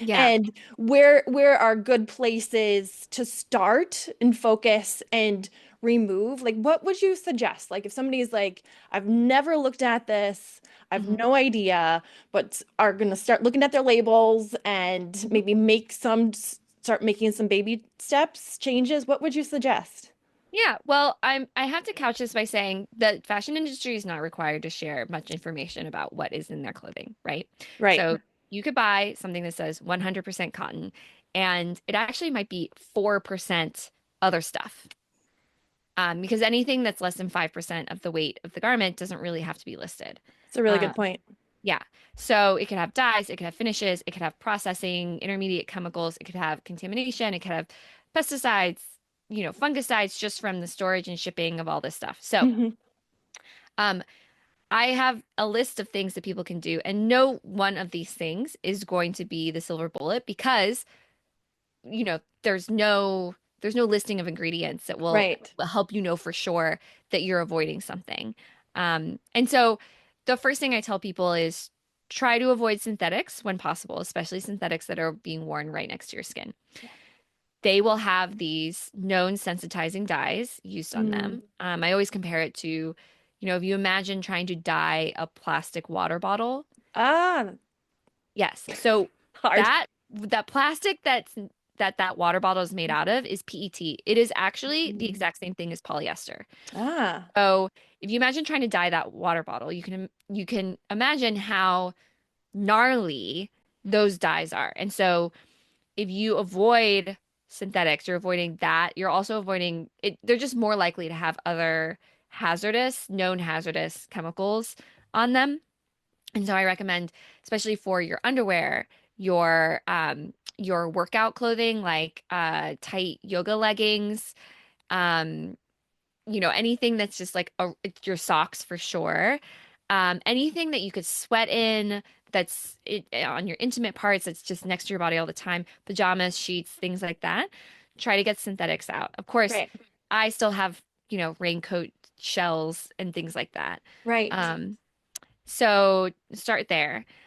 Yeah. And where are good places to start and focus and remove? Like, what would you suggest? Like, if somebody's like, I've never looked at this, I've Mhm. no idea, but are going to start looking at their labels and Mhm. maybe start making some baby steps, changes, what would you suggest? Yeah, well, I have to couch this by saying the fashion industry is not required to share much information about what is in their clothing, right? Right. So you could buy something that says 100% cotton, and it actually might be 4% other stuff. Because anything that's less than 5% of the weight of the garment doesn't really have to be listed. It's a really Uh, good point. yeah. So it could have dyes, it could have finishes, it could have processing, intermediate chemicals, it could have contamination, it could have pesticides, fungicides just from the storage and shipping of all this stuff. So, Mhm. um, I have a list of things that people can do, and no one of these things is going to be the silver bullet because, there's no listing of ingredients that Right. will help you know for sure that you're avoiding something. And so the first thing I tell people is try to avoid synthetics when possible, especially synthetics that are being worn right next to your skin. They will have these known sensitizing dyes used on Mm. them. I always compare it to, if you imagine trying to dye a plastic water bottle. Ah, Yes. So hard. that plastic that water bottle is made out of is PET. It is actually the Mm. exact same thing as polyester. Ah, So if you imagine trying to dye that water bottle, you can imagine how gnarly those dyes are. And so if you avoid synthetics, you're avoiding that. You're also avoiding it. They're just more likely to have other known hazardous chemicals on them. And so I recommend, especially for your underwear, your workout clothing, like tight yoga leggings, um, anything that's just like your socks for sure. Anything that you could sweat in on your intimate parts that's just next to your body all the time, pajamas, sheets, things like that. Try to get synthetics out. Of course, right. I still have, raincoat shells and things like that. Right. Um, so start there.